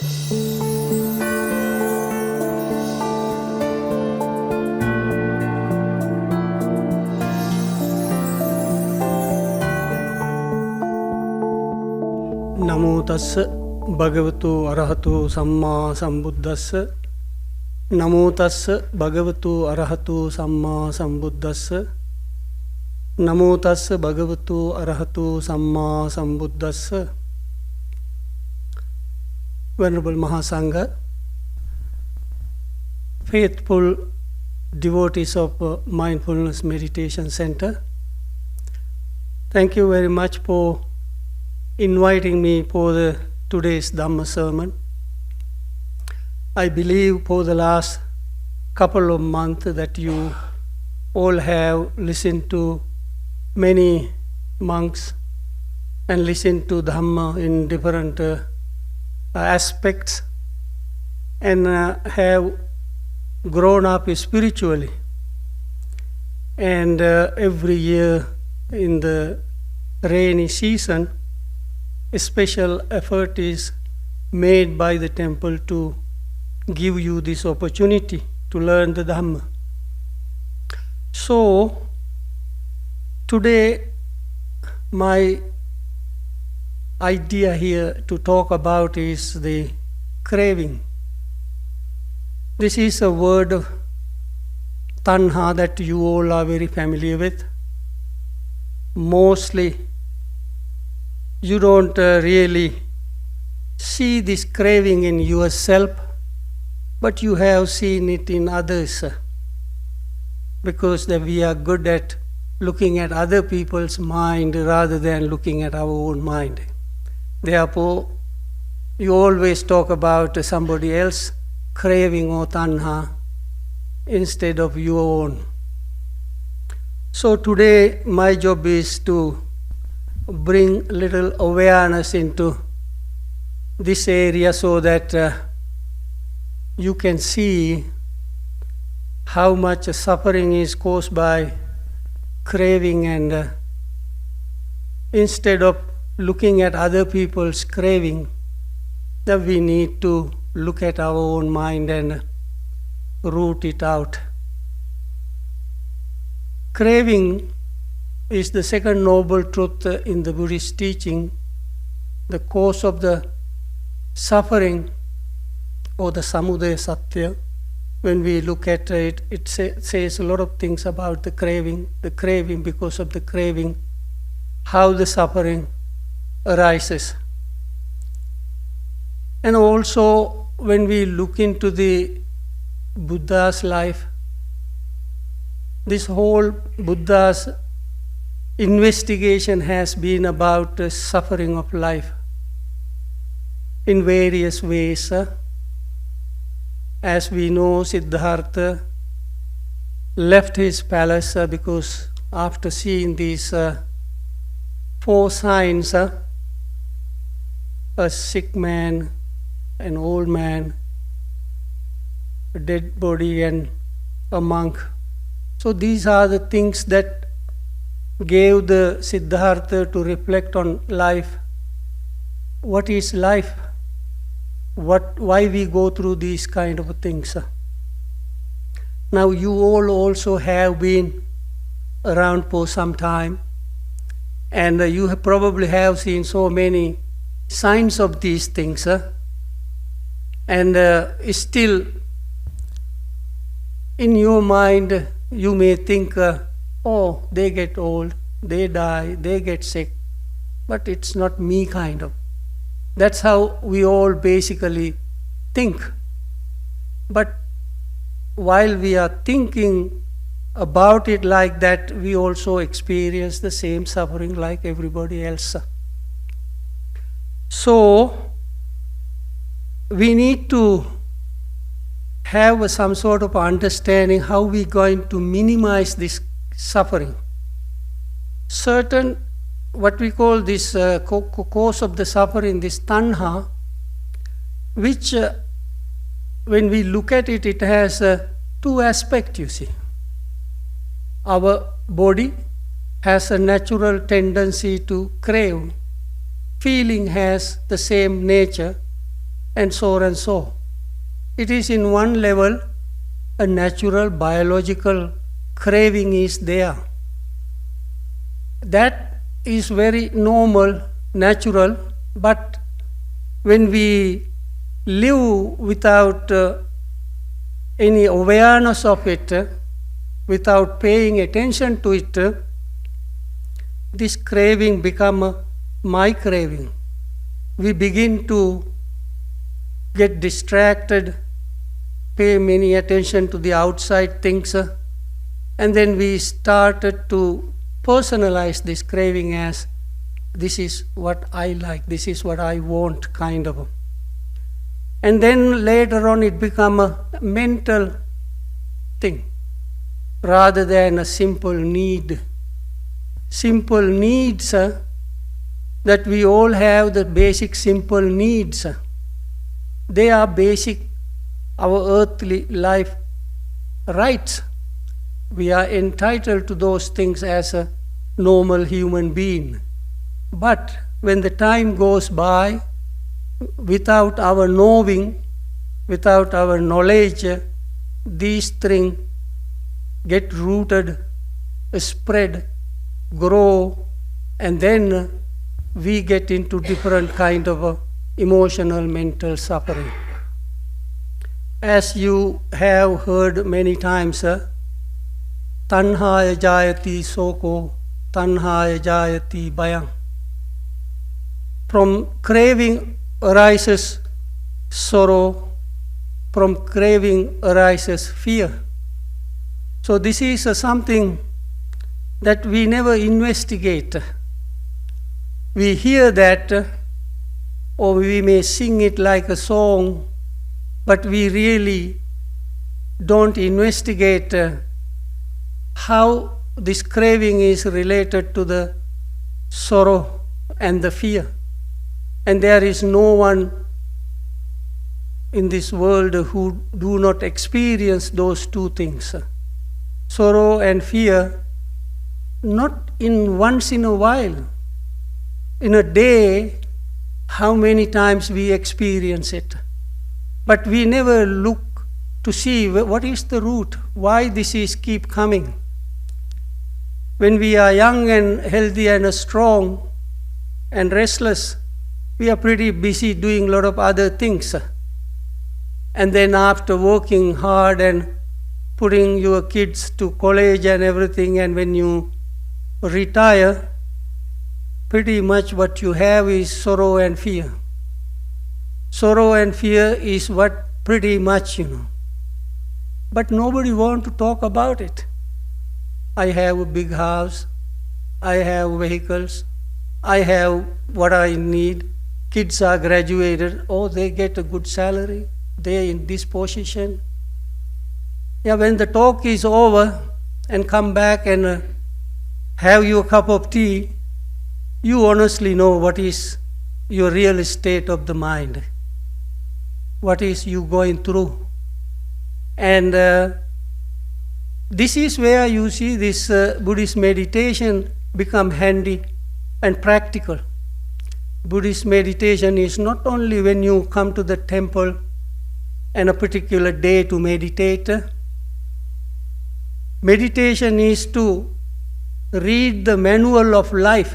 නමෝ තස්ස භගවතු අරහතු සම්මා සම්බුද්දස්ස නමෝ තස්ස භගවතු අරහතු සම්මා සම්බුද්දස්ස නමෝ තස්ස භගවතු අරහතු සම්මා සම්බුද්දස්ස. Venerable Mahasangha, faithful devotees of Mindfulness Meditation Center, thank you very much for inviting me for today's Dhamma sermon. I believe for the last couple of months that you all have listened to many monks and listened to Dhamma in different aspects and have grown up spiritually. And every year in the rainy season, a special effort is made by the temple to give you this opportunity to learn the Dhamma. So, today my idea here to talk about is the craving. This is a word of tanha that you all are very familiar with. Mostly you don't really see this craving in yourself, but you have seen it in others, because that we are good at looking at other people's mind rather than looking at our own mind. Therefore, you always talk about somebody else craving or tanha instead of your own. So today my job is to bring little awareness into this area so that you can see how much suffering is caused by craving, and instead of looking at other people's craving, that we need to look at our own mind and root it out. Craving is the second noble truth in the Buddhist teaching, the cause of the suffering, or the samudaya satya. When we look at it, it says a lot of things about the craving, because of the craving, how the suffering arises. And also, when we look into the Buddha's life, this whole Buddha's investigation has been about the suffering of life in various ways. As we know, Siddhartha left his palace because after seeing these four signs, a sick man, an old man, a dead body, and a monk. So these are the things that gave the Siddhartha to reflect on life. What is life? Why we go through these kind of things? Now you all also have been around for some time, and you probably have seen so many signs of these things, and still in your mind you may think, oh, they get old, they die, they get sick, but it's not me kind of. That's how we all basically think. But while we are thinking about it like that, we also experience the same suffering like everybody else. So, we need to have some sort of understanding how we're going to minimize this suffering. Certain, what we call this cause of the suffering, this tanha, which when we look at it, it has two aspects, you see. Our body has a natural tendency to crave. Feeling has the same nature. and so on and so. It is in one level a natural biological craving is there. That is very normal, natural, but when we live without any awareness of it, without paying attention to it, this craving becomes my craving. We begin to get distracted, pay many attention to the outside things, and then we started to personalize this craving as this is what I like, this is what I want, kind of. And then later on it becomes a mental thing rather than a simple need. Simple needs that we all have, the basic simple needs. They are basic, our earthly life rights. We are entitled to those things as a normal human being. But when the time goes by, without our knowing, without our knowledge, these things get rooted, spread, grow, and then we get into different kind of emotional, mental suffering. As you have heard many times, tanhaya jayati soko, tanhaya jayati bayang. From craving arises sorrow, from craving arises fear. So this is something that we never investigate. We hear that, or we may sing it like a song, but we really don't investigate how this craving is related to the sorrow and the fear. And there is no one in this world who do not experience those two things. Sorrow and fear, not in once in a while. In a day, how many times we experience it. But we never look to see what is the root, why this is keep coming. When we are young and healthy and strong and restless, we are pretty busy doing a lot of other things. And then after working hard and putting your kids to college and everything, and when you retire, pretty much what you have is sorrow and fear. Sorrow and fear is what pretty much, But nobody wants to talk about it. I have a big house, I have vehicles, I have what I need. Kids are graduated, they get a good salary, they're in this position. Yeah, when the talk is over and come back and have your cup of tea, you honestly know what is your real state of the mind, what is you going through. And this is where you see this Buddhist meditation become handy and practical. Buddhist meditation is not only when you come to the temple and a particular day to meditate. Meditation is to read the manual of life.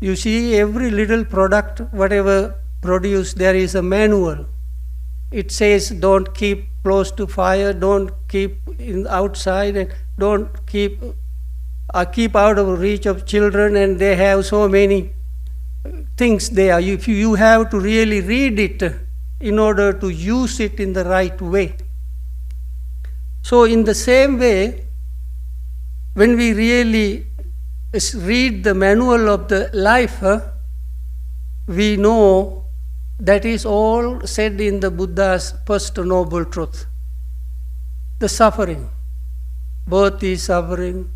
You see, every little product, whatever produced, there is a manual. It says don't keep close to fire, don't keep outside, and don't keep out of reach of children, and they have so many things there. You have to really read it in order to use it in the right way. So in the same way, when we really read the manual of the life, we know that is all said in the Buddha's first noble truth. The suffering. Birth is suffering,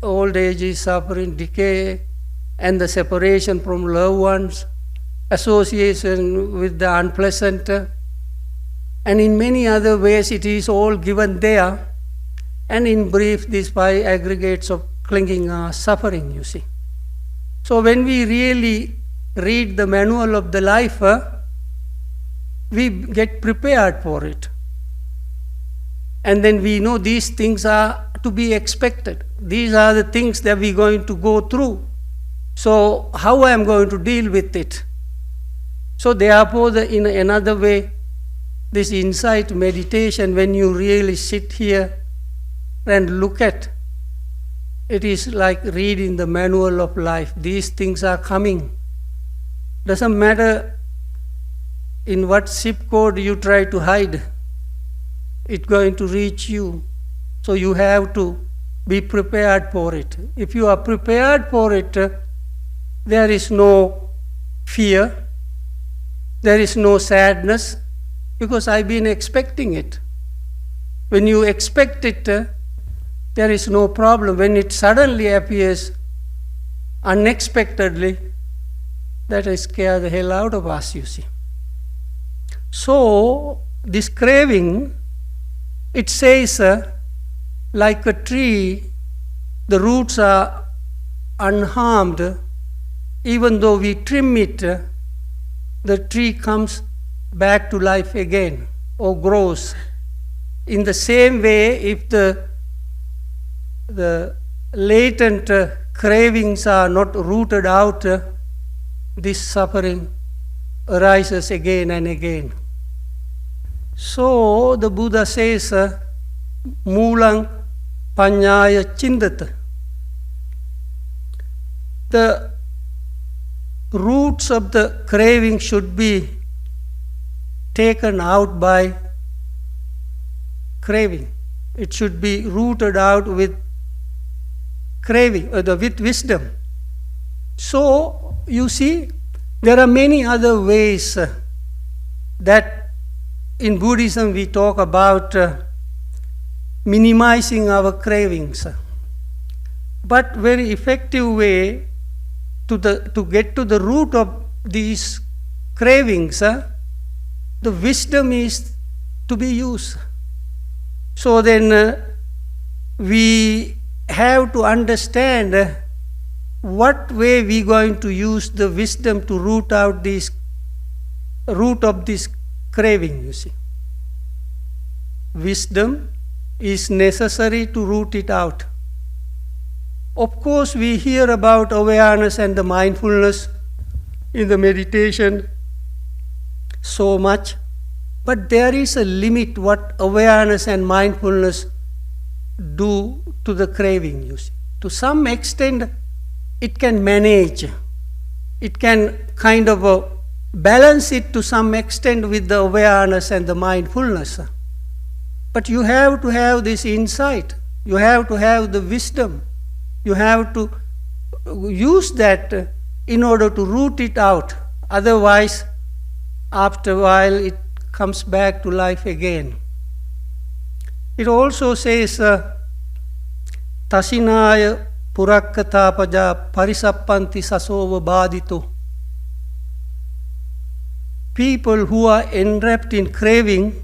old age is suffering, decay, and the separation from loved ones, association with the unpleasant, and in many other ways it is all given there. And in brief, these 5 aggregates of clinging are suffering, you see. So when we really read the manual of the life, we get prepared for it. And then we know these things are to be expected. These are the things that we're going to go through. So how I am going to deal with it? So therefore, in another way, this insight meditation, when you really sit here and look at, it is like reading the manual of life. These things are coming. Doesn't matter in what zip code you try to hide, it's going to reach you. So you have to be prepared for it. If you are prepared for it, there is no fear, there is no sadness, because I've been expecting it. When you expect it, there is no problem. When it suddenly appears unexpectedly, that will scare the hell out of us, you see. So, this craving, it says, like a tree, the roots are unharmed. Even though we trim it, the tree comes back to life again or grows. In the same way, if the latent cravings are not rooted out, this suffering arises again and again. So the Buddha says, Moolang Panyaya Chindata. The roots of the craving should be taken out by craving. It should be rooted out with craving, with wisdom. So, you see, there are many other ways that in Buddhism we talk about minimizing our cravings. But very effective way to get to the root of these cravings, the wisdom is to be used. So then we have to understand what way we are going to use the wisdom to root out this root of this craving, you see. Wisdom is necessary to root it out. Of course, we hear about awareness and the mindfulness in the meditation so much, but there is a limit what awareness and mindfulness do to the craving, you see. To some extent, it can manage. It can kind of balance it to some extent with the awareness and the mindfulness. But you have to have this insight. You have to have the wisdom. You have to use that in order to root it out. Otherwise, after a while, it comes back to life again. It also says, Tasinaya Purakkatapaja Parisappanti Sasova Badito. People who are enwrapped in craving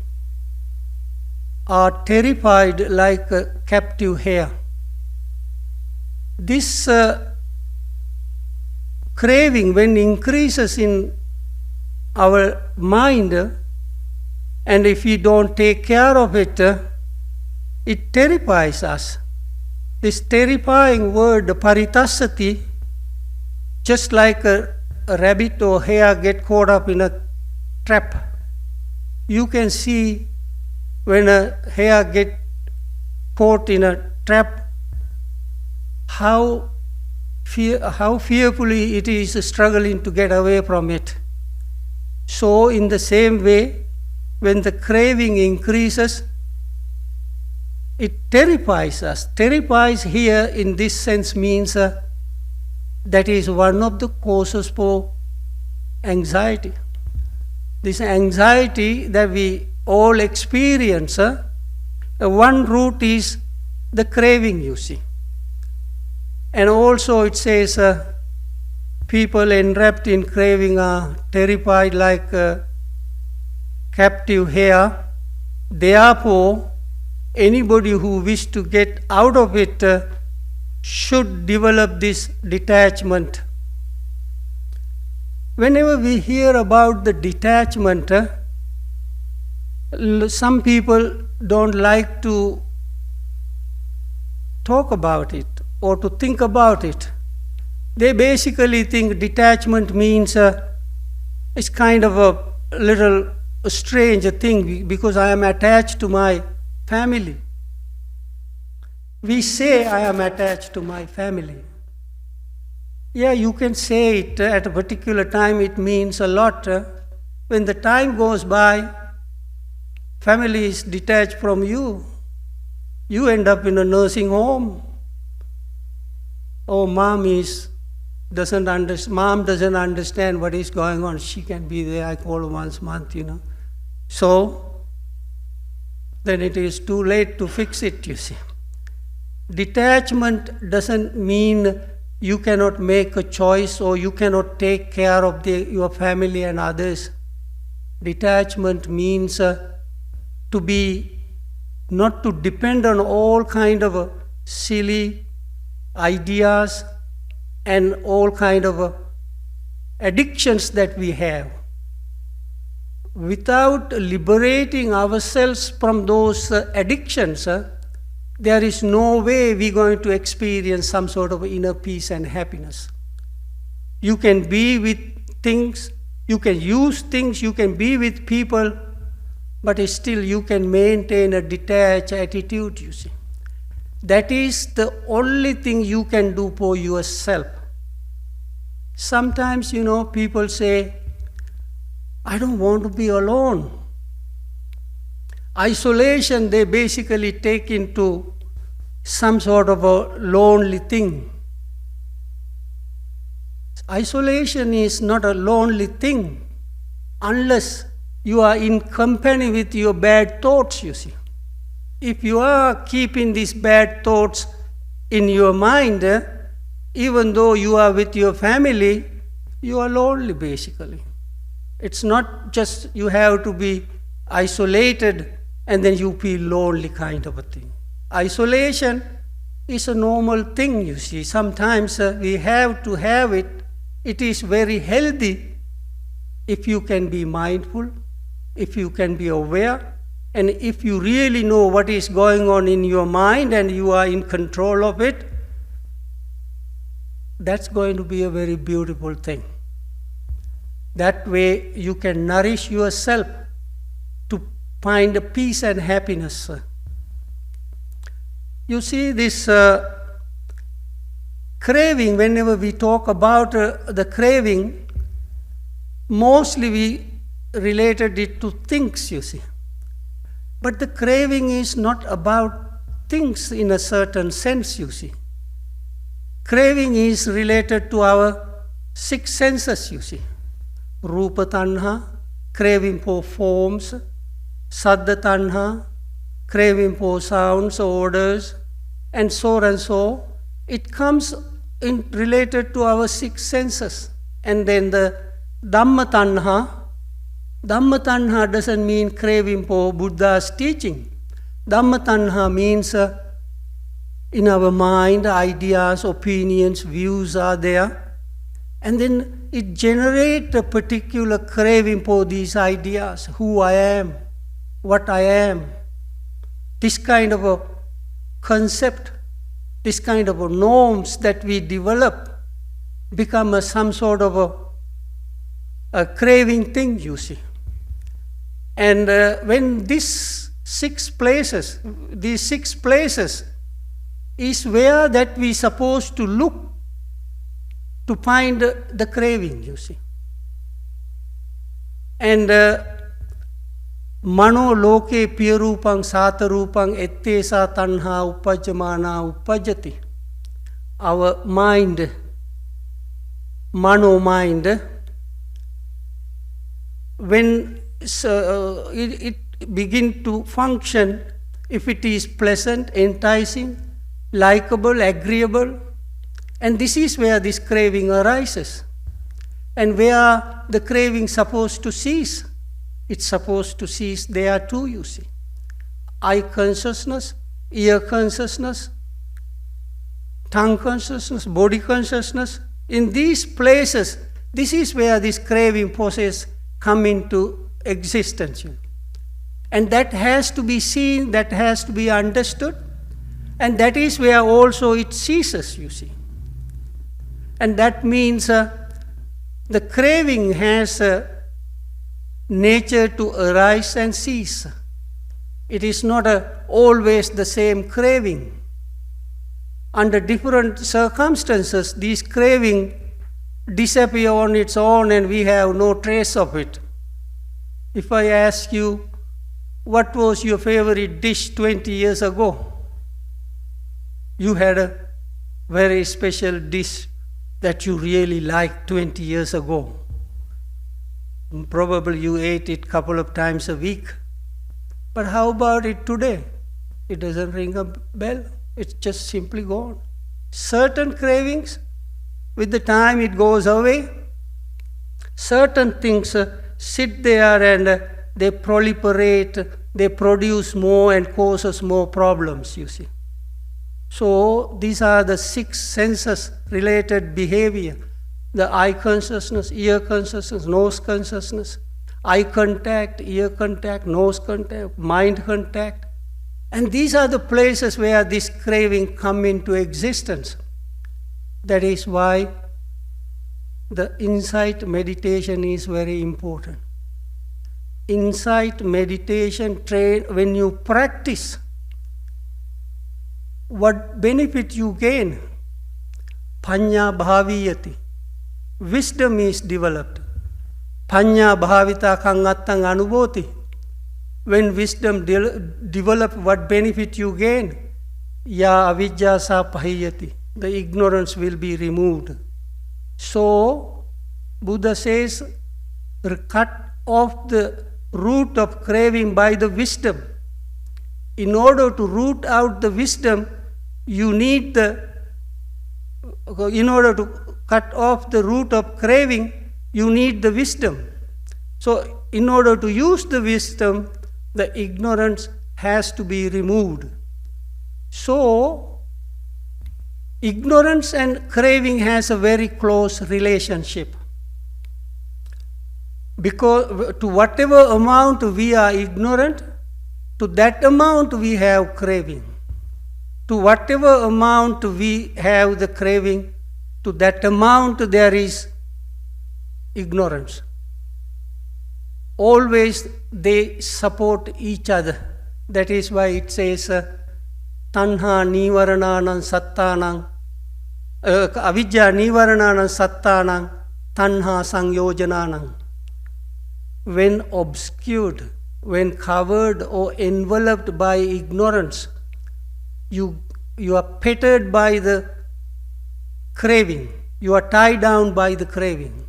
are terrified like a captive hare. This craving, when increases in our mind, and if we don't take care of it, it terrifies us. This terrifying word, paritasati, just like a rabbit or hare get caught up in a trap. You can see when a hare get caught in a trap, how fearfully it is struggling to get away from it. So in the same way, when the craving increases, it terrifies us. Terrifies here in this sense means that is one of the causes for anxiety. This anxiety that we all experience, one root is the craving, you see. And also it says people enwrapped in craving are terrified like a captive hare. Therefore, anybody who wishes to get out of it should develop this detachment. whenever we hear about the detachment, some people don't like to talk about it or to think about it. They basically think detachment means it's kind of a little strange thing because I am attached to my family. We say I am attached to my family. Yeah, you can say it at a particular time, it means a lot. When the time goes by, family is detached from you. You end up in a nursing home. Oh, mom doesn't understand what is going on. She can be there, I call her once a month, So, then it is too late to fix it, you see. Detachment doesn't mean you cannot make a choice or you cannot take care of your family and others. Detachment means to be, not to depend on all kind of silly ideas and all kind of addictions that we have. Without liberating ourselves from those addictions, there is no way we're going to experience some sort of inner peace and happiness. You can be with things, you can use things, you can be with people, but still you can maintain a detached attitude, you see. That is the only thing you can do for yourself. Sometimes, people say, I don't want to be alone. Isolation, they basically take into some sort of a lonely thing. Isolation is not a lonely thing unless you are in company with your bad thoughts, you see. If you are keeping these bad thoughts in your mind, even though you are with your family, you are lonely basically. It's not just you have to be isolated and then you feel lonely kind of a thing. Isolation is a normal thing, you see. Sometimes we have to have it. It is very healthy if you can be mindful, if you can be aware, and if you really know what is going on in your mind and you are in control of it. That's going to be a very beautiful thing. That way you can nourish yourself to find a peace and happiness. You see, this craving, whenever we talk about the craving, mostly we related it to things, you see. But the craving is not about things in a certain sense, you see. Craving is related to our six senses, you see. Rupa tanha, craving for forms. Saddha tanha, craving for sounds, odors, and so on and so. It comes in related to our six senses. And then the Dhamma tanha. Dhamma tanha doesn't mean craving for Buddha's teaching. Dhamma tanha means in our mind, ideas, opinions, views are there. And then it generates a particular craving for these ideas. Who I am, what I am. This kind of a concept, this kind of a norms that we develop become some sort of a craving thing, you see. And when these six places is where that we supposed to look to find the craving, you see. And mano loke piyarupang satarupang ettesa tanha upajamana upajati. Our mind, mano mind, when it begin to function, if it is pleasant, enticing, likable, agreeable, and this is where this craving arises. And where the craving supposed to cease? It's supposed to cease there too, you see. Eye consciousness, ear consciousness, tongue consciousness, body consciousness. In these places, This is where this craving process come into existence. And that has to be seen, that has to be understood, and that is where also it ceases, you see. And that means the craving has a nature to arise and cease. It is not always the same craving. Under different circumstances, these craving disappear on its own and we have no trace of it. If I ask you, what was your favorite dish 20 years ago? You had a very special dish that you really liked 20 years ago. Probably you ate it a couple of times a week. But how about it today? It doesn't ring a bell. It's just simply gone. Certain cravings, with the time it goes away. Certain things sit there and they proliferate, they produce more and causes more problems, you see. So these are the 6 senses related behavior. The eye consciousness, ear consciousness, nose consciousness, eye contact, ear contact, nose contact, mind contact. And these are the places where this craving come into existence. That is why the insight meditation is very important. Insight meditation train, when you practice, what benefit you gain? Panya bhaviyati. Wisdom is developed. Panya bhavita kangattang anubhoti. When wisdom develop, what benefit you gain? Ya avidya sa pahiyati. The ignorance will be removed. So, Buddha says, cut off the root of craving by the wisdom. In order to root out the wisdom, you need in order to cut off the root of craving, you need the wisdom. So, in order to use the wisdom, the ignorance has to be removed. So, ignorance and craving has a very close relationship. Because to whatever amount we are ignorant, to that amount we have craving. To whatever amount we have the craving, to that amount there is ignorance. Always they support each other. That is why it says, Tanha nivarananam sattanam, avidya nivarananam sattanam, tanha sangyojananam. When obscured, when covered or enveloped by ignorance, you are petted by the craving. You are tied down by the craving.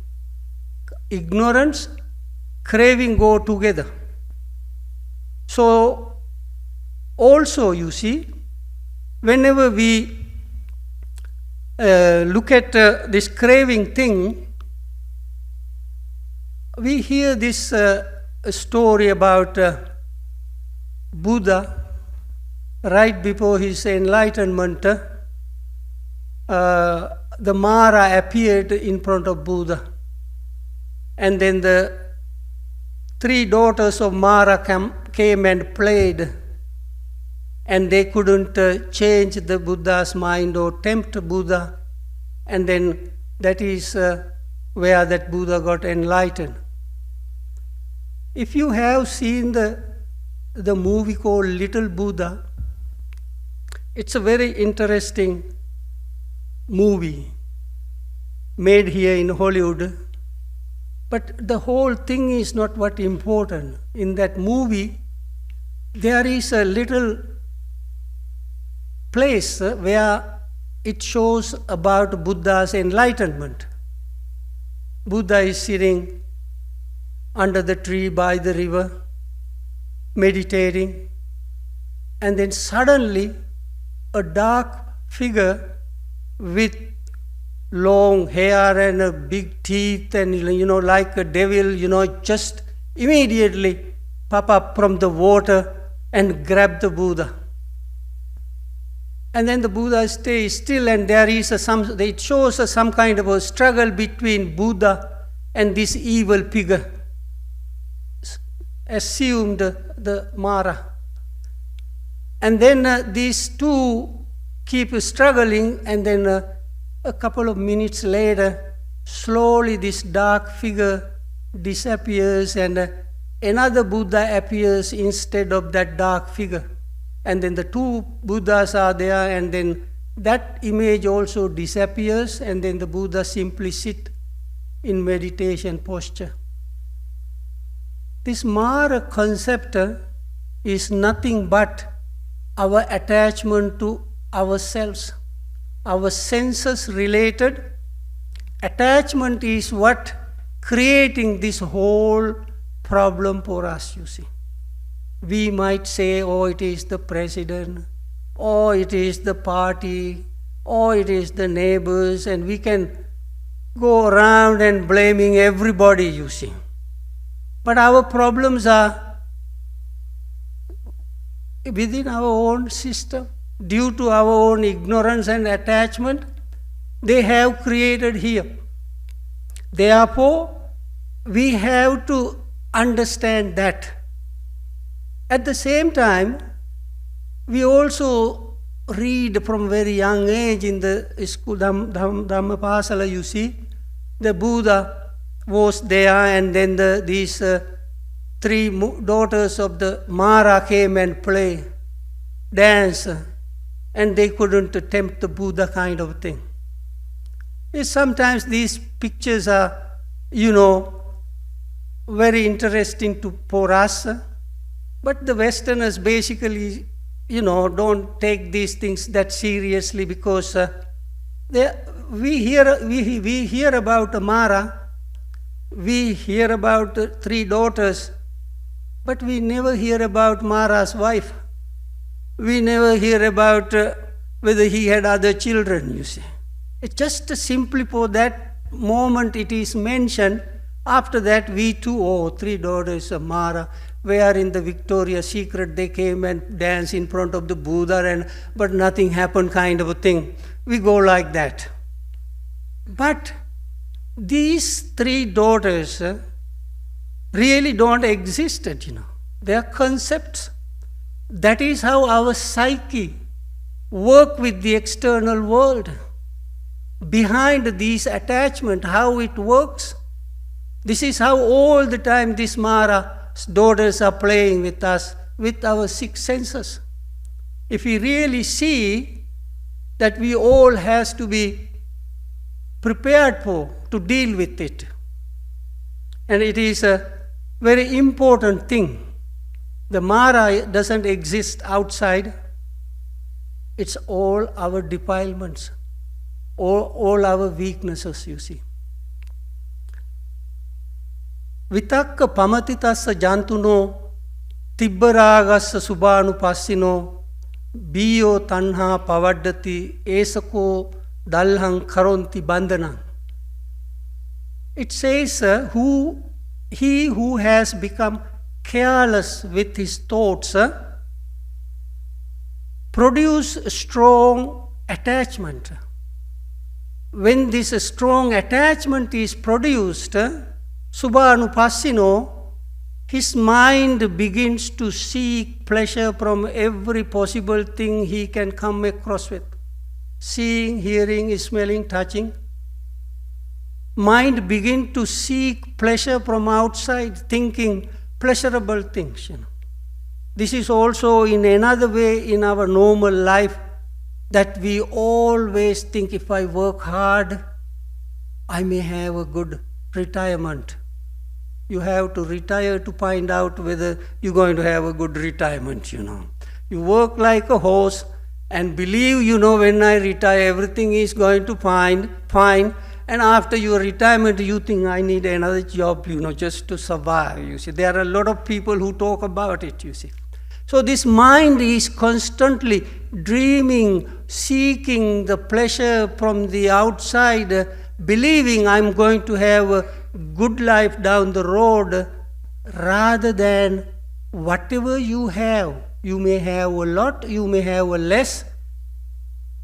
Ignorance, craving go together. So, also you see, whenever we look at this craving thing, we hear this story about Buddha right before his enlightenment. The Mara appeared in front of Buddha, and then the 3 daughters of Mara came and played, and they couldn't change the Buddha's mind or tempt Buddha, and then that is where that Buddha got enlightened. If you have seen the movie called Little Buddha, it's a very interesting movie made here in Hollywood. But the whole thing is not what important. In that movie, there is a little place where it shows about Buddha's enlightenment. Buddha is sitting under the tree by the river, meditating, and then suddenly a dark figure with long hair and big teeth and, like a devil, just immediately pop up from the water and grab the Buddha. And then the Buddha stays still, and there is it shows some kind of a struggle between Buddha and this evil figure assumed the Mara. And then these two keep struggling, and then a couple of minutes later, slowly this dark figure disappears, and another Buddha appears instead of that dark figure. And then the two Buddhas are there, and then that image also disappears, and then the Buddha simply sit in meditation posture. This Mara concept is nothing but our attachment to ourselves, our senses related attachment is what creating this whole problem for us, you see. We might say, oh, it is the president, or it is the party, or it is the neighbors, and we can go around and blaming everybody, you see. But our problems are within our own system. Due to our own ignorance and attachment, they have created here. Therefore, we have to understand that. At the same time, we also read from very young age in the school Dhammapasala, you see, the Buddha was there, and then these three daughters of the Mara came and play, dance, and they couldn't tempt the Buddha kind of thing. Sometimes these pictures are, very interesting for us, but the Westerners basically, don't take these things that seriously, because we hear about Mara, we hear about the three daughters, but we never hear about Mara's wife. We never hear about whether he had other children, you see. It's just simply for that moment it is mentioned. After that, we too, three daughters of Mara, where in the Victoria's Secret they came and danced in front of the Buddha, but nothing happened kind of a thing. We go like that. But these three daughters really don't exist, They are concepts. That is how our psyche works with the external world. Behind these attachments, how it works. This is how all the time these Mara's daughters are playing with us, with our six senses. If we really see that we all has to be prepared to deal with it. And it is a very important thing. The Mara doesn't exist outside. It's all our defilements, all our weaknesses, you see. Vitakka pamatitassa jantuno tibbaragassa subhanu passino biyo tanha pavaddati esako dalhang karonti bandhanam. It says, he who has become careless with his thoughts produce strong attachment. When this strong attachment is produced, Subhanupassino, his mind begins to seek pleasure from every possible thing he can come across with. Seeing, hearing, smelling, touching. Mind begins to seek pleasure from outside, thinking pleasurable things. This is also in another way in our normal life, that we always think, if I work hard, I may have a good retirement. You have to retire to find out whether you're going to have a good retirement, You work like a horse and believe, when I retire, everything is going to fine. And after your retirement, you think, I need another job, just to survive, you see. There are a lot of people who talk about it, you see. So this mind is constantly dreaming, seeking the pleasure from the outside, believing I'm going to have a good life down the road, rather than whatever you have. You may have a lot, you may have a less,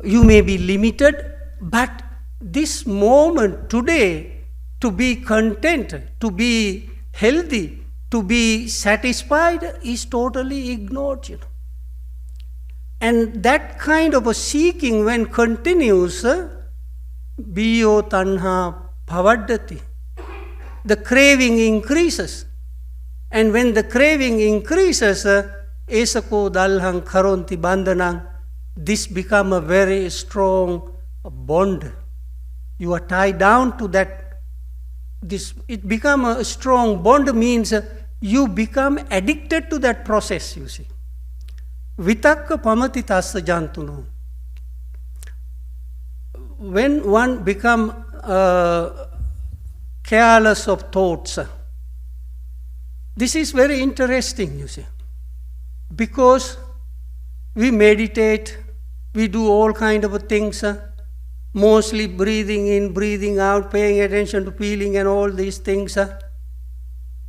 you may be limited, but this moment, today, to be content, to be healthy, to be satisfied is totally ignored, you know. And that kind of a seeking when continues, biyo tanha pavaddati, the craving increases. And when the craving increases, esako dalhang karonti bandhanang, this become a very strong bond. You are tied down to that. It become a strong bond means you become addicted to that process, you see. Vitakka pamati tassa jantuno. When one become careless of thoughts, this is very interesting, you see. Because we meditate, we do all kind of things, mostly breathing in, breathing out, paying attention to feeling and all these things.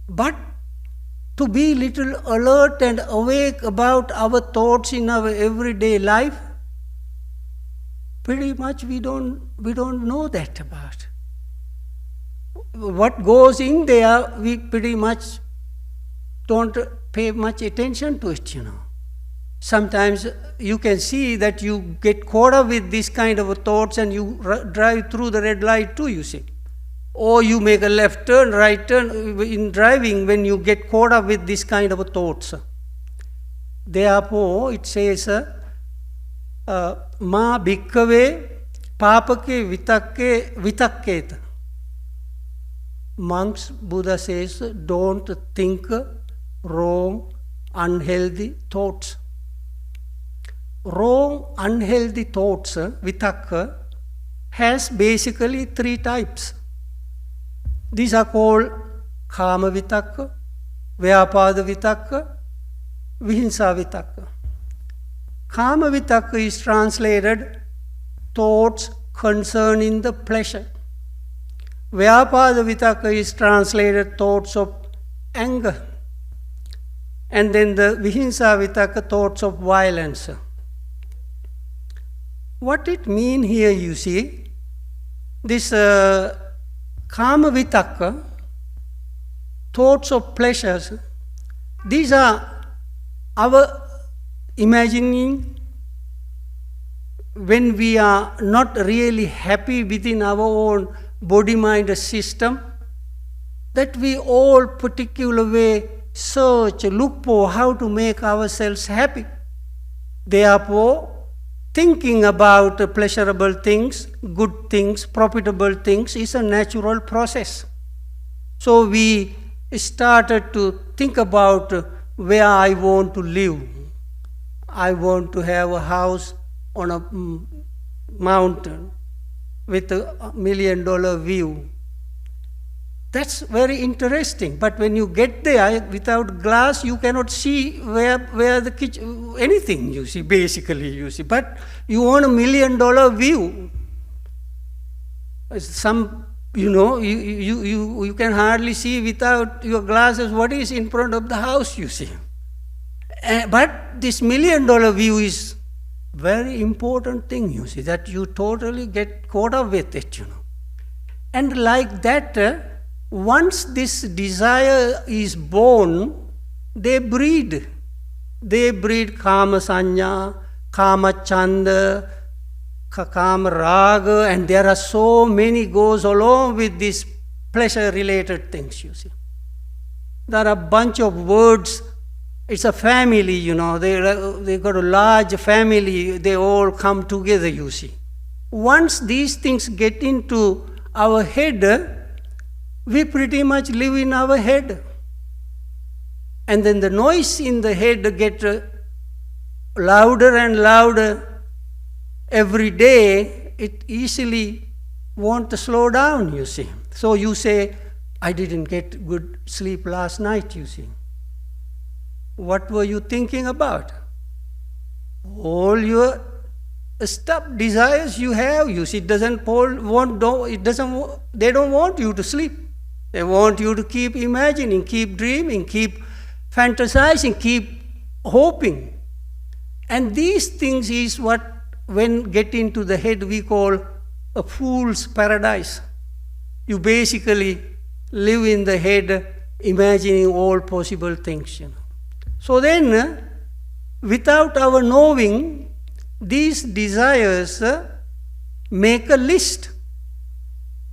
But to be little alert and awake about our thoughts in our everyday life, pretty much we don't know that about. What goes in there, we pretty much don't pay much attention to it, you know. Sometimes you can see that you get caught up with this kind of thoughts and you drive through the red light too, you see. Or you make a left turn, right turn in driving when you get caught up with this kind of thoughts. Therefore, it says, Ma bhikkave papake vitakketa. Monks, Buddha says, don't think wrong, unhealthy thoughts. Wrong, unhealthy thoughts, vitakka, has basically 3 types. These are called kama vitakka, vyapada vitakka, vihinsa vitakka. Kama vitakka is translated thoughts concerning the pleasure. Vyapada vitakka is translated thoughts of anger. And then the vihinsa vitakka, thoughts of violence. What it means here, you see, this kama vitakka, thoughts of pleasures, these are our imagining when we are not really happy within our own body-mind system, that we all particular way search, look for how to make ourselves happy. Therefore, thinking about pleasurable things, good things, profitable things is a natural process. So we started to think about where I want to live. I want to have a house on a mountain with $1 million view. That's very interesting. But when you get there, without glass, you cannot see where the kitchen, anything, you see, basically, you see. But you want $1 million view. Some, you know, you can hardly see without your glasses what is in front of the house, you see. But this $1 million view is very important thing, you see, that you totally get caught up with it, you know. And like that, once this desire is born, they breed. They breed kama sanya, kama chanda, kama raga, and there are so many goes along with these pleasure-related things, you see. There are a bunch of words. It's a family, you know. They got a large family. They all come together, you see. Once these things get into our head, we pretty much live in our head. And then the noise in the head gets louder and louder every day. It easily won't slow down, you see. So you say, I didn't get good sleep last night, you see. What were you thinking about? All your stuff, desires you have, you see, they don't want you to sleep. They want you to keep imagining, keep dreaming, keep fantasizing, keep hoping. And these things is what, when get into the head, we call a fool's paradise. You basically live in the head, imagining all possible things. So then, without our knowing, these desires make a list,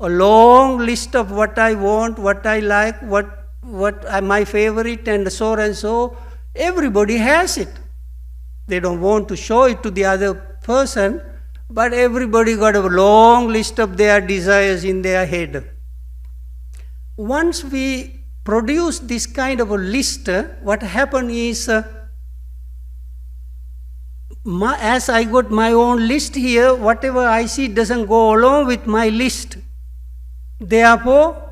a long list of what I want, what I like, what are my favorite, and so and so. Everybody has it. They don't want to show it to the other person, but everybody got a long list of their desires in their head. Once we produce this kind of a list, what happens is, as I got my own list here, whatever I see doesn't go along with my list. Therefore,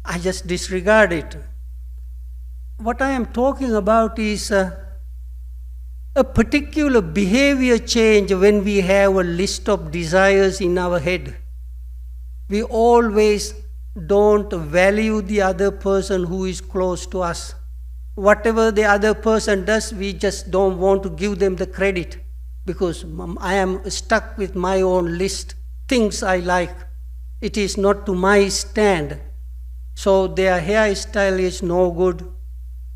I just disregard it. What I am talking about is a particular behavior change when we have a list of desires in our head. We always don't value the other person who is close to us. Whatever the other person does, we just don't want to give them the credit because I am stuck with my own list, things I like. It is not to my stand. So their hairstyle is no good,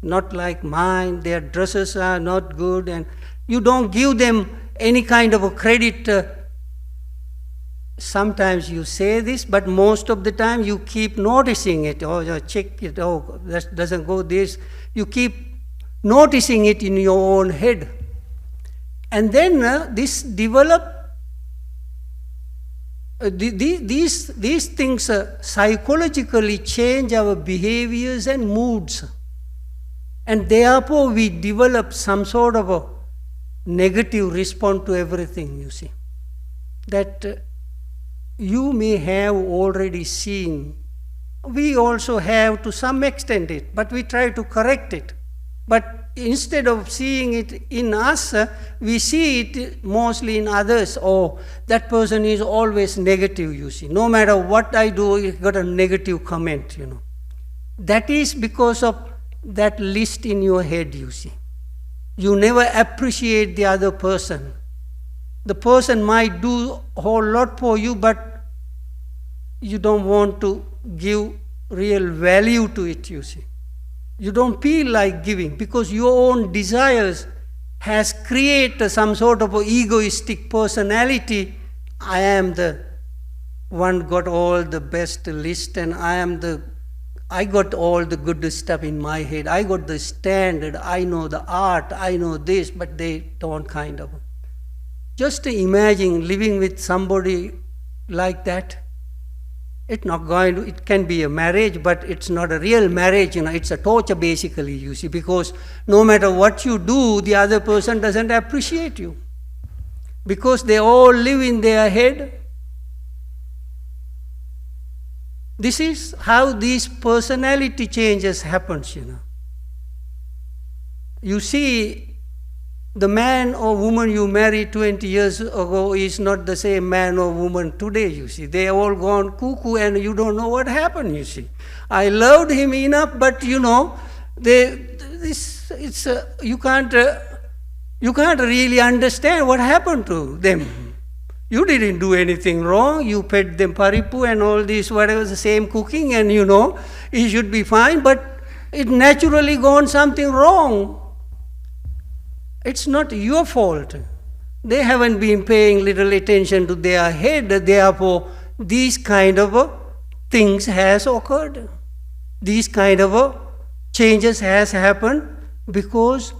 not like mine, their dresses are not good, and you don't give them any kind of a credit. Sometimes you say this, but most of the time you keep noticing it. Oh, check it, oh, that doesn't go this. You keep noticing it in your own head. And then this develop, these things psychologically change our behaviors and moods. And therefore we develop some sort of a negative response to everything, you see. That you may have already seen. We also have to some extent it, but we try to correct it. But instead of seeing it in us, we see it mostly in others. Oh, that person is always negative, you see. No matter what I do, you got a negative comment, you know. That is because of that list in your head, you see. You never appreciate the other person. The person might do a whole lot for you, but you don't want to give real value to it, you see. You don't feel like giving because your own desires has created some sort of egoistic personality. I am the one got all the best list, and I got all the good stuff in my head. I got the standard, I know the art, I know this, but they don't kind of. Just imagine living with somebody like that. It's not going to, it can be a marriage, but it's not a real marriage, you know, it's a torture basically, you see, because no matter what you do, the other person doesn't appreciate you. Because they all live in their head. This is how these personality changes happens, you know. You see, the man or woman you married 20 years ago is not the same man or woman today, you see. They have all gone cuckoo and you don't know what happened, you see. I loved him enough, but you know, you can't really understand what happened to them. You didn't do anything wrong. You fed them paripu and all this, whatever, the same cooking, and you know, it should be fine, but it naturally gone something wrong. It's not your fault. They haven't been paying little attention to their head, therefore these kind of things has occurred. These kind of changes has happened because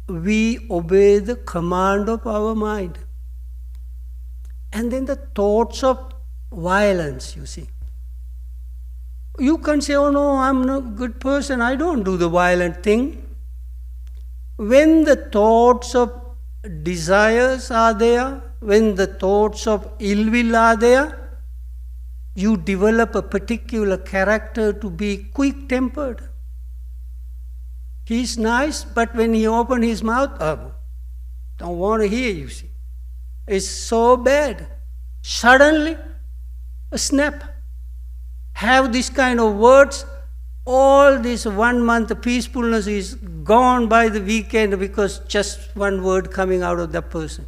we obey the command of our mind. And then the thoughts of violence, you see. You can say, oh no, I'm not a good person, I don't do the violent thing. When the thoughts of desires are there, when the thoughts of ill will are there, you develop a particular character to be quick-tempered. He's nice, but when he opens his mouth, don't want to hear, you see. It's so bad. Suddenly, a snap. Have this kind of words, all this 1 month peacefulness is gone by the weekend because just one word coming out of that person.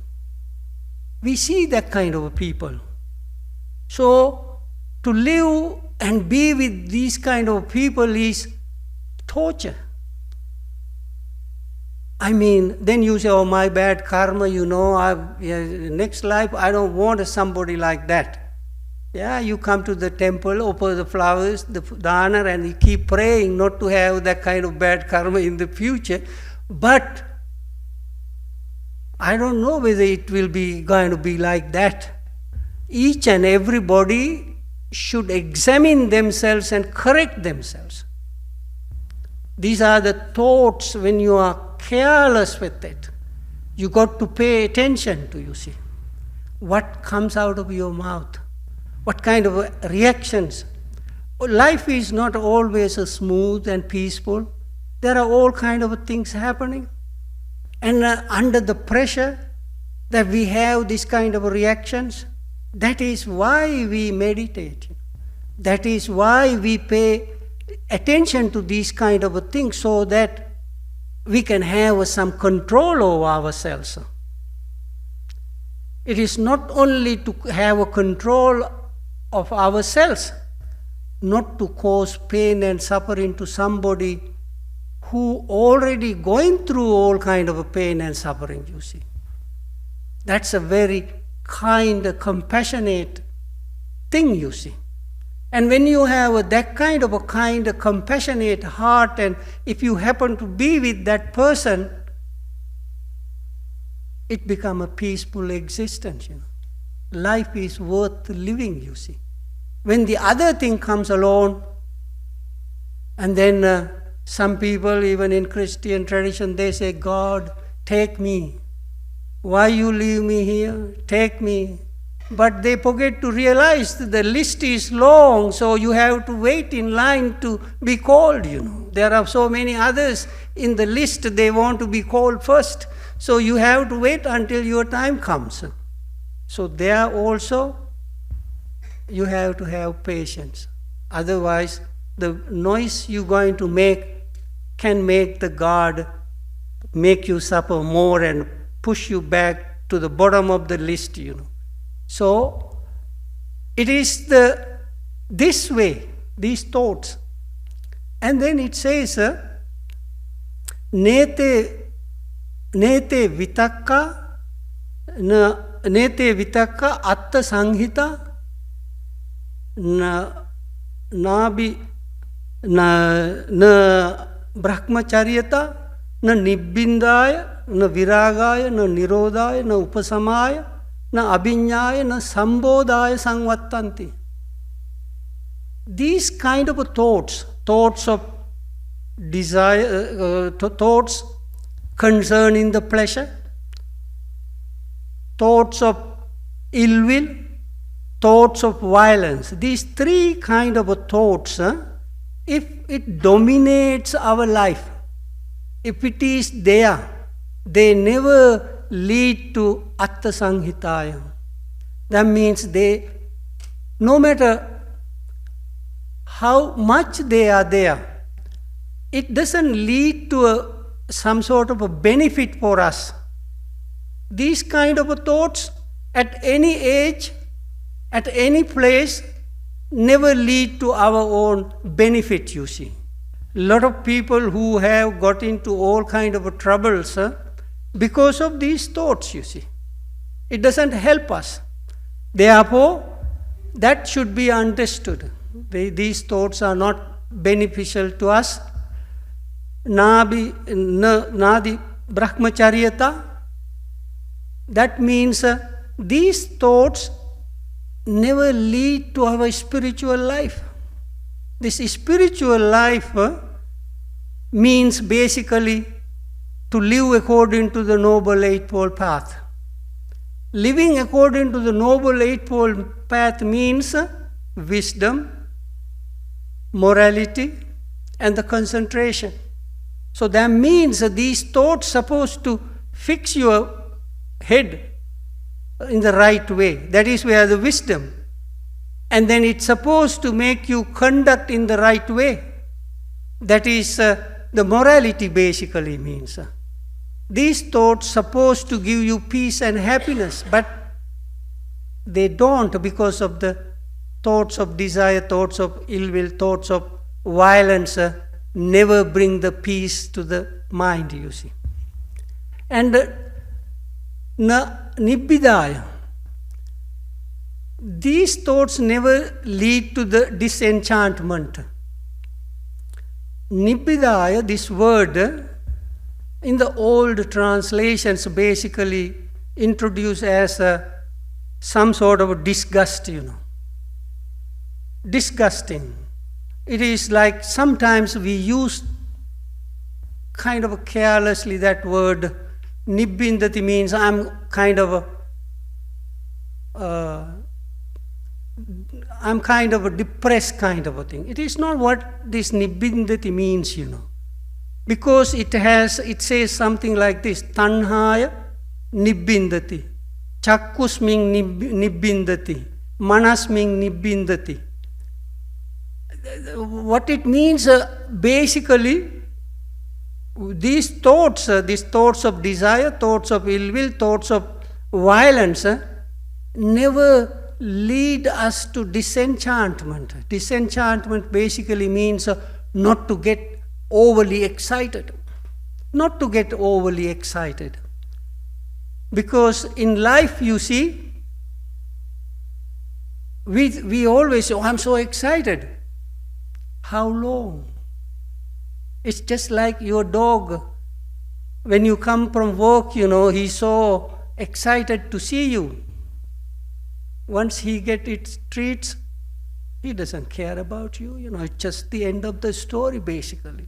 We see that kind of people. So, To live and be with these kind of people is torture. I mean, then you say, oh, my bad karma, next life, I don't want somebody like that. Yeah, you come to the temple, offer the flowers, the dana, and you keep praying not to have that kind of bad karma in the future. But I don't know whether it will be going to be like that. Each and everybody should examine themselves and correct themselves. These are the thoughts when you are careless with it. You got to pay attention to, you see, what comes out of your mouth, what kind of reactions. Life is not always smooth and peaceful. There are all kind of things happening. And under the pressure that we have this kind of reactions, that is why we meditate. That is why we pay attention to these kind of things, so that we can have some control over ourselves. It is not only to have a control of ourselves, not to cause pain and suffering to somebody who already going through all kind of pain and suffering, you see. That's a very kind, compassionate thing, you see. And when you have that kind of a compassionate heart, and if you happen to be with that person, it becomes a peaceful existence, Life is worth living, you see. When the other thing comes along, and then some people, even in Christian tradition, they say, God, take me. Why you leave me here? Take me. But they forget to realize that the list is long, so you have to wait in line to be called, There are so many others in the list, they want to be called first. So you have to wait until your time comes. So there also, you have to have patience. Otherwise, the noise you're going to make can make the God make you suffer more and push you back to the bottom of the list, So, it is this way, these thoughts. And then it says, Nete vitakka atta sanghita nabi na brahmacharyata na nibbindaya na viragaya na nirodaya na upasamaya na abhinyaya na sambodhaya sangvattanti. These kind of thoughts of desire, thoughts concerning the pleasure, thoughts of ill will, thoughts of violence. These three kind of thoughts, if it dominates our life, if it is there, they never lead to atta sanghitaya. That means no matter how much they are there, it doesn't lead to some sort of a benefit for us. These kind of thoughts at any age, at any place, never lead to our own benefit, you see. A lot of people who have got into all kind of troubles because of these thoughts, you see. It doesn't help us. Therefore, that should be understood. These thoughts are not beneficial to us. Nadi brahmacharyata. That means these thoughts never lead to our spiritual life. This spiritual life means basically to live according to the Noble Eightfold Path. Living according to the Noble Eightfold Path means wisdom, morality, and the concentration. So that means these thoughts supposed to fix your head in the right way. That is where the wisdom. And then it's supposed to make you conduct in the right way. That is the morality basically means. These thoughts supposed to give you peace and happiness, but they don't because of the thoughts of desire, thoughts of ill will, thoughts of violence never bring the peace to the mind, you see. And nibbidaya, these thoughts never lead to the disenchantment. Nibbidaya, this word, in the old translations basically introduced as some sort of disgust, Disgusting. It is like sometimes we use kind of carelessly that word. Nibbindati means I'm kind of a depressed kind of a thing. It is not what this nibbindati means, Because it says something like this: tanhaya nibbindati, chakkusming nibbindati, manasming nibbindati. What it means basically, these thoughts of desire, thoughts of ill will, thoughts of violence never lead us to disenchantment. Disenchantment basically means not to get overly excited. Not to get overly excited. Because in life, you see, we always say, oh, I'm so excited. How long? It's just like your dog. When you come from work, he's so excited to see you. Once he gets its treats, he doesn't care about you. It's just the end of the story, basically.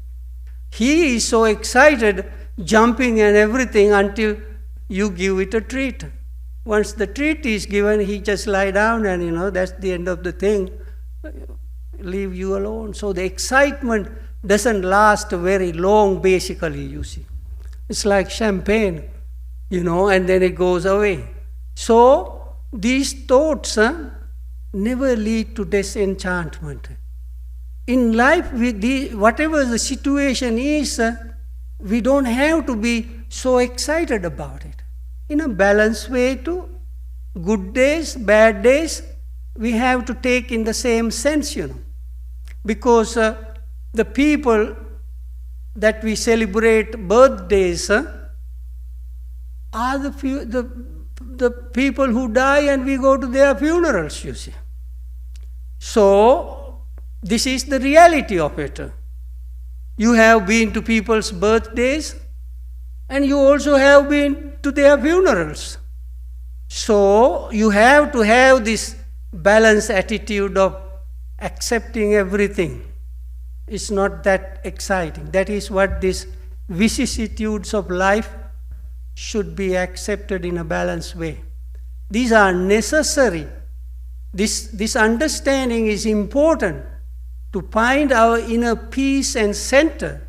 He is so excited, jumping and everything until you give it a treat. Once the treat is given, he just lie down and, that's the end of the thing. Leave you alone. So the excitement doesn't last very long, basically, you see. It's like champagne, and then it goes away. So these thoughts never lead to disenchantment. In life, whatever the situation is, we don't have to be so excited about it. In a balanced way too. Good days, bad days, we have to take in the same sense, Because the people that we celebrate birthdays are the people who die and we go to their funerals, you see. So, this is the reality of it. You have been to people's birthdays and you also have been to their funerals. So, you have to have this balanced attitude of accepting everything. It's not that exciting. That is what these vicissitudes of life should be accepted in a balanced way. These are necessary. This understanding is important to find our inner peace and center.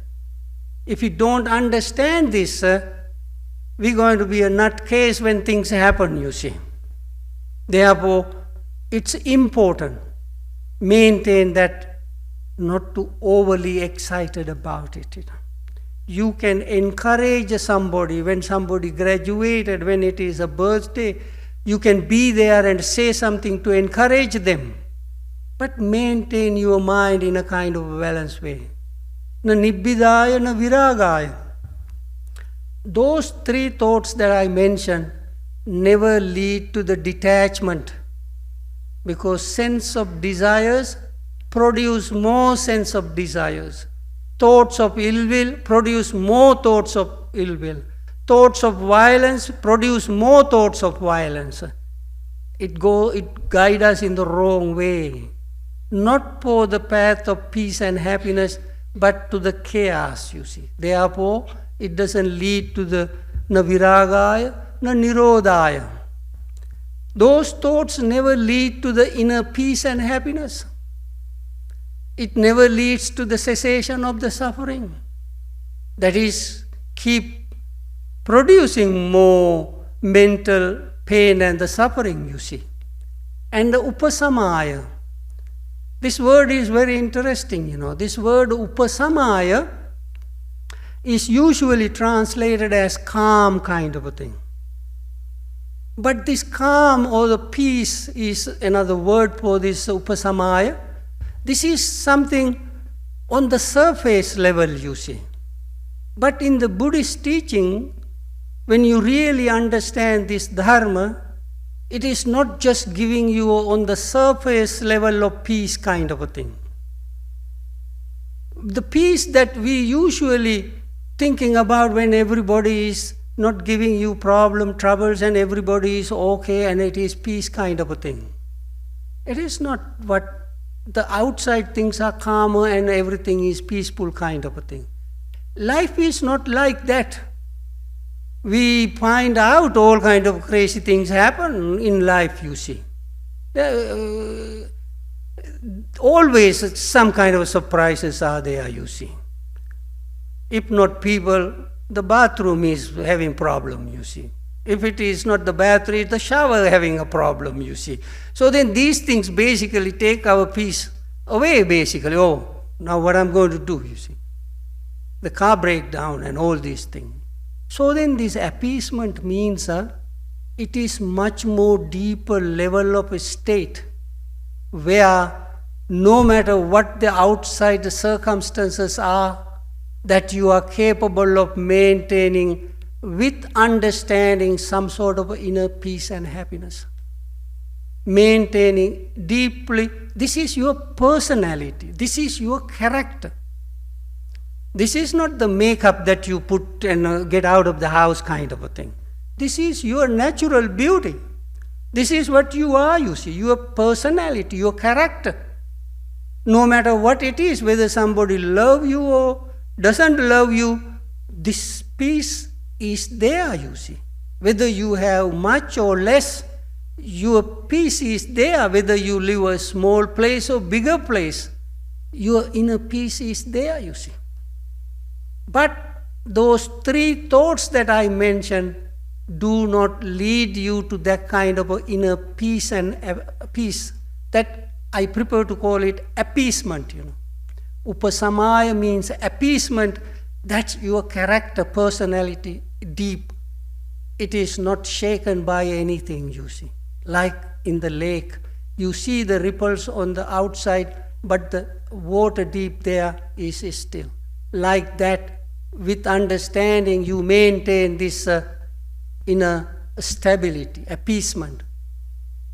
If we don't understand this, we're going to be a nutcase when things happen, you see. Therefore, it's important. Maintain that, not to overly excited about it. You can encourage somebody when somebody graduated, when it is a birthday. You can be there and say something to encourage them. But maintain your mind in a kind of a balanced way. Na nibbidaya, na viragaya. Those three thoughts that I mentioned never lead to the detachment. Because sense of desires produce more sense of desires. Thoughts of ill will produce more thoughts of ill will. Thoughts of violence produce more thoughts of violence. It guides us in the wrong way. Not for the path of peace and happiness, but to the chaos, you see. Therefore, it doesn't lead to the na viragaya, na nirodhaya. Those thoughts never lead to the inner peace and happiness. It never leads to the cessation of the suffering. That is, keep producing more mental pain and the suffering, you see. And the upasamaya. This word is very interesting, This word upasamaya is usually translated as calm kind of a thing. But this calm or the peace is another word for this upasamaya. This is something on the surface level, you see. But in the Buddhist teaching, when you really understand this dharma, it is not just giving you on the surface level of peace kind of a thing. The peace that we usually thinking about when everybody is not giving you troubles and everybody is okay and it is peace kind of a thing. It is not what the outside things are calmer and everything is peaceful kind of a thing. Life is not like that. We find out all kind of crazy things happen in life, you see. Always some kind of surprises are there, you see. If not people, the bathroom is having problem, you see. If it is not the bathroom, it's the shower having a problem, you see. So then these things basically take our peace away, basically. Oh, now what I'm going to do, you see. The car breakdown and all these things. So then this appeasement means it is much more deeper level of a state where no matter what the outside circumstances are, that you are capable of maintaining with understanding some sort of inner peace and happiness. Maintaining deeply, this is your personality, this is your character. This is not the makeup that you put and get out of the house kind of a thing. This is your natural beauty. This is what you are, you see, your personality, your character. No matter what it is, whether somebody loves you or doesn't love you, this peace is there, you see. Whether you have much or less, your peace is there. Whether you live a small place or bigger place, your inner peace is there, you see. But those three thoughts that I mentioned do not lead you to that kind of inner peace and peace that I prefer to call it appeasement, you know. Upasamaya means appeasement. That's your character, personality, deep. It is not shaken by anything, you see. Like in the lake, you see the ripples on the outside, but the water deep there is still. Like that, with understanding, you maintain this inner stability, appeasement.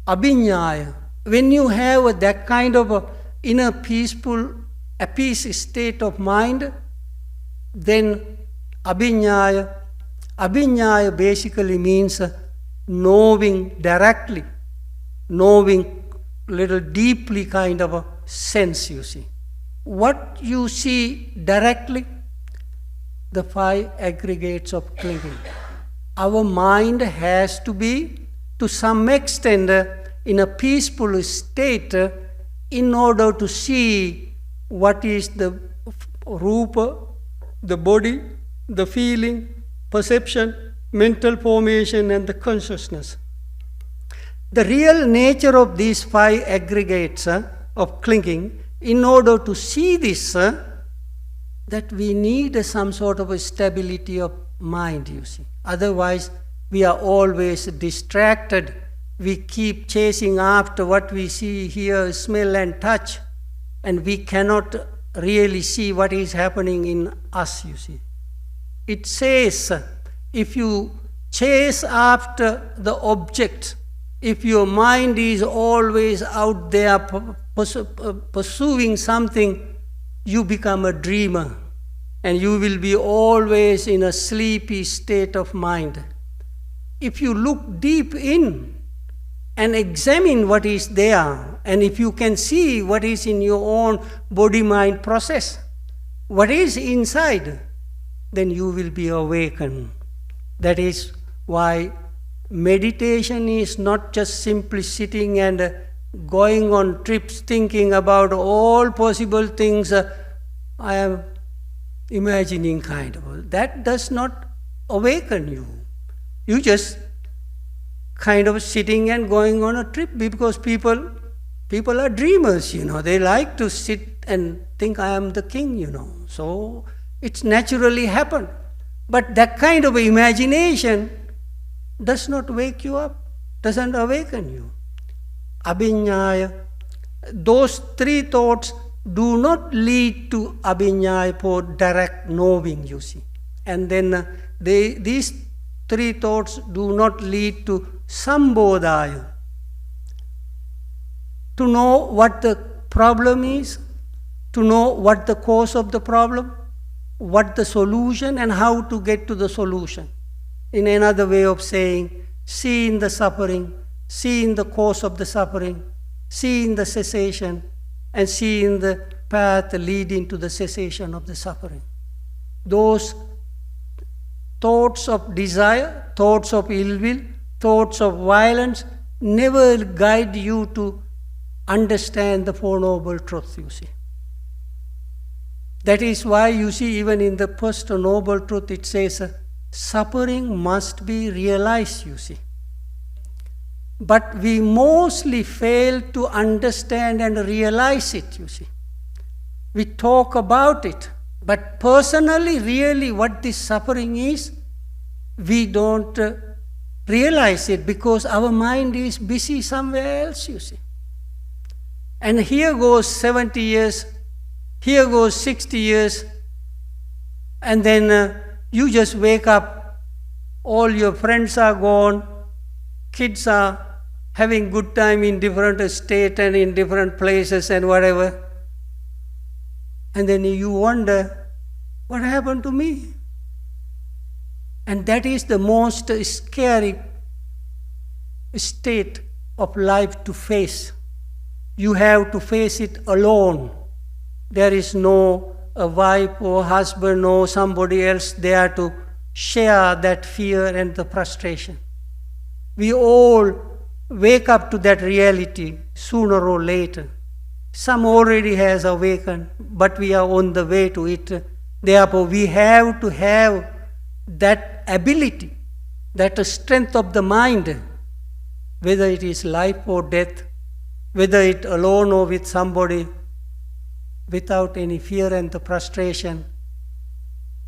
Abhinyaya, when you have that kind of inner peaceful, appeased state of mind, then abhinyaya basically means knowing directly, knowing little deeply kind of a sense, you see. What you see directly? The 5 aggregates of clinging. Our mind has to be, to some extent, in a peaceful state in order to see what is the rupa, the body, the feeling, perception, mental formation, and the consciousness. The real nature of these 5 aggregates of clinging, in order to see this, that we need some sort of a stability of mind, you see. Otherwise, we are always distracted. We keep chasing after what we see, hear, smell, and touch, and we cannot really see what is happening in us, you see. It says, if you chase after the object, if your mind is always out there pursuing something, you become a dreamer, and you will be always in a sleepy state of mind. If you look deep in and examine what is there, and if you can see what is in your own body-mind process, what is inside, then you will be awakened. That is why meditation is not just simply sitting and going on trips thinking about all possible things I am imagining kind of. That does not awaken you. You just kind of sitting and going on a trip, because people are dreamers, you know. They like to sit and think I am the king, you know. So it's naturally happened. But that kind of imagination does not wake you up. doesn't awaken you. Abhiññāya, those three thoughts do not lead to abhiññāya for direct knowing, you see. And then these three thoughts do not lead to sambodhāya, to know what the problem is, to know what the cause of the problem, what the solution, and how to get to the solution. In another way of saying, see in the suffering, see in the cause of the suffering, see in the cessation, and see in the path leading to the cessation of the suffering. Those thoughts of desire, thoughts of ill will, thoughts of violence never guide you to understand the Four Noble Truths, you see. That is why you see even in the first Noble Truth it says, suffering must be realized, you see. But we mostly fail to understand and realize it, you see. We talk about it, but personally, really what this suffering is, we don't realize it because our mind is busy somewhere else, you see. And here goes 70 years, here goes 60 years, and then you just wake up, all your friends are gone, kids are having good time in different states and in different places and whatever. And then you wonder, what happened to me? And that is the most scary state of life to face. You have to face it alone. There is no a wife or husband or somebody else there to share that fear and the frustration. We all wake up to that reality sooner or later. Some already has awakened, but we are on the way to it. Therefore, we have to have that ability, that strength of the mind, whether it is life or death, whether it alone or with somebody, without any fear and the frustration,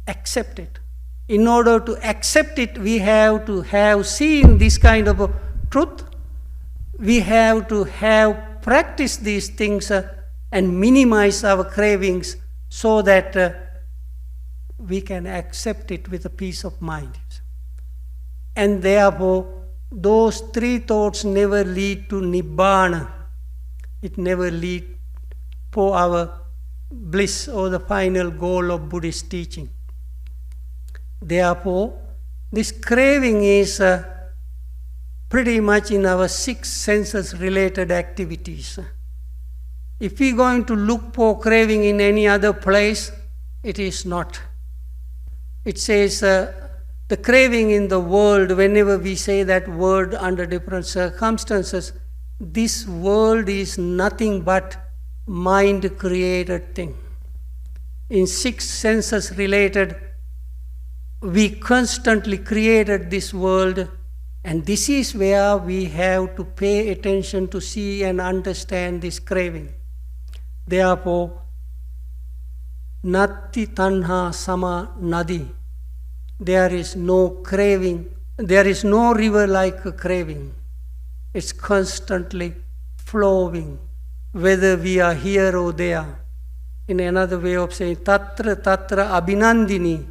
accept it. In order to accept it, we have to have seen this kind of a truth. We have to have practiced these things and minimize our cravings so that we can accept it with a peace of mind. And therefore, those three thoughts never lead to Nibbana. It never leads for our bliss or the final goal of Buddhist teaching. Therefore, this craving is pretty much in our six senses related activities. If we are going to look for craving in any other place, it is not. It says the craving in the world, whenever we say that word under different circumstances, this world is nothing but mind created thing. In six senses related, we constantly created this world, and this is where we have to pay attention to see and understand this craving. Therefore, Natti Tanha Sama Nadi, there is no craving, there is no river like a craving. It's constantly flowing, whether we are here or there. In another way of saying, Tatra Tatra Abhinandini,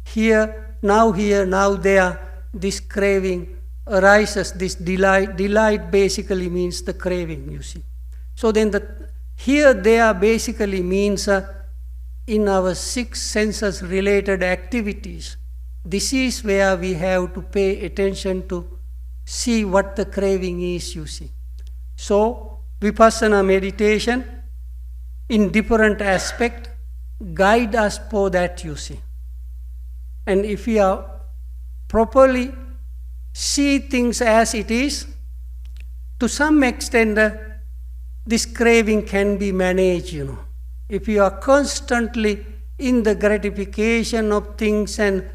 here, now there, this craving arises, this delight. Delight basically means the craving, you see. So then the here, there basically means in our six senses related activities, this is where we have to pay attention to see what the craving is, you see. So, Vipassana meditation in different aspects guide us for that, you see. And if we are properly see things as it is, to some extent this craving can be managed, you know. If you are constantly in the gratification of things and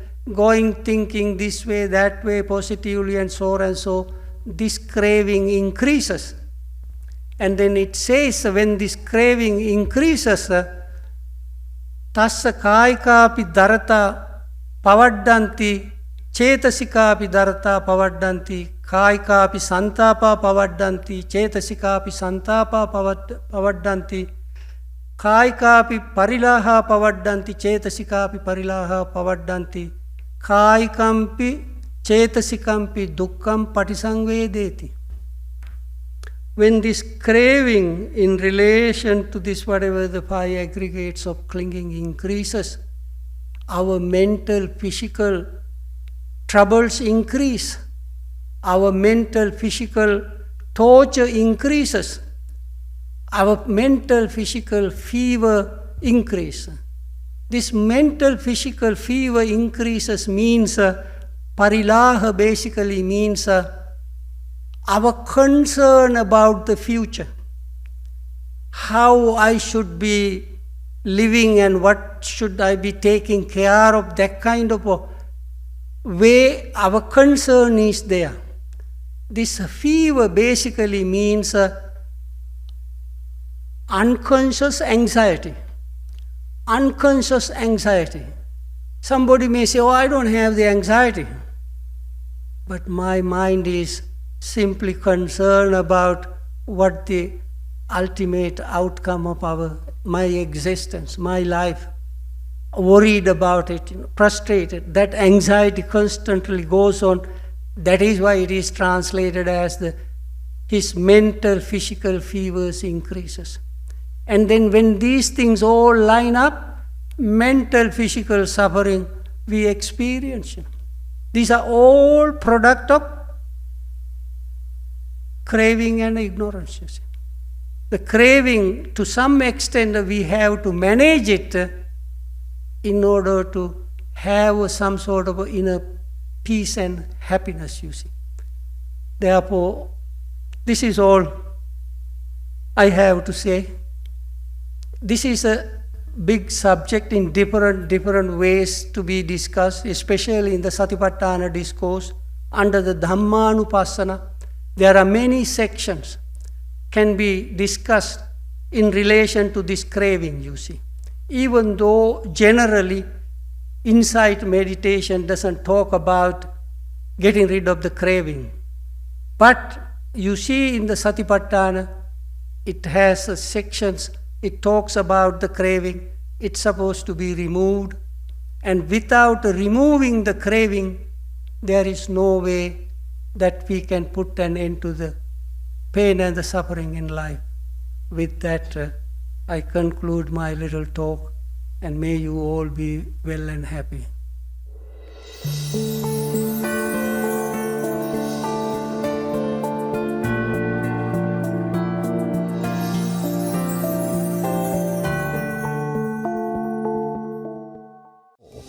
thinking this way, that way, positively and so, this craving increases. And then it says when this craving increases, tassa kāyikāpi dharata pavaddanti, cetasika api dharata pavaddanti, කායිකාපි සන්තාපා පවඩ්ඩන්ති චේතසිකාපි සන්තාපා පවඩ්ඩන්ති කායිකාපි පරිලාහා පවඩ්ඩන්ති චේතසිකාපි පරිලාහා පවඩ්ඩන්ති කායිකම්පි චේතසිකම්පි දුක්ඛම් පටිසංවේදේති. When this craving in relation to this whatever the five aggregates of clinging increases, our mental physical troubles increase, our mental physical torture increases, our mental physical fever increases. This mental physical fever increases means parilaha basically means our concern about the future, how I should be living and what should I be taking care of, that kind of a way our concern is there. This fever basically means unconscious anxiety. Unconscious anxiety. Somebody may say, oh, I don't have the anxiety. But my mind is simply concerned about what the ultimate outcome of my existence, my life, worried about it, frustrated. That anxiety constantly goes on. That is why it is translated as his mental physical fevers increases. And then when these things all line up, mental physical suffering we experience. These are all product of craving and ignorance. The craving, to some extent, we have to manage it in order to have some sort of inner peace and happiness, you see. Therefore, this is all I have to say. This is a big subject in different ways to be discussed, especially in the Satipatthana discourse. Under the Dhammanupassana, there are many sections can be discussed in relation to this craving, you see. Even though generally insight meditation doesn't talk about getting rid of the craving. But you see in the Satipatthana, it has sections, it talks about the craving, it's supposed to be removed. And without removing the craving, there is no way that we can put an end to the pain and the suffering in life. With that, I conclude my little talk, and may you all be well and happy.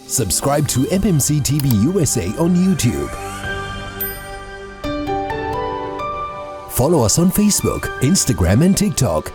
Subscribe to MMC TV USA on YouTube. Follow us on Facebook, Instagram and TikTok.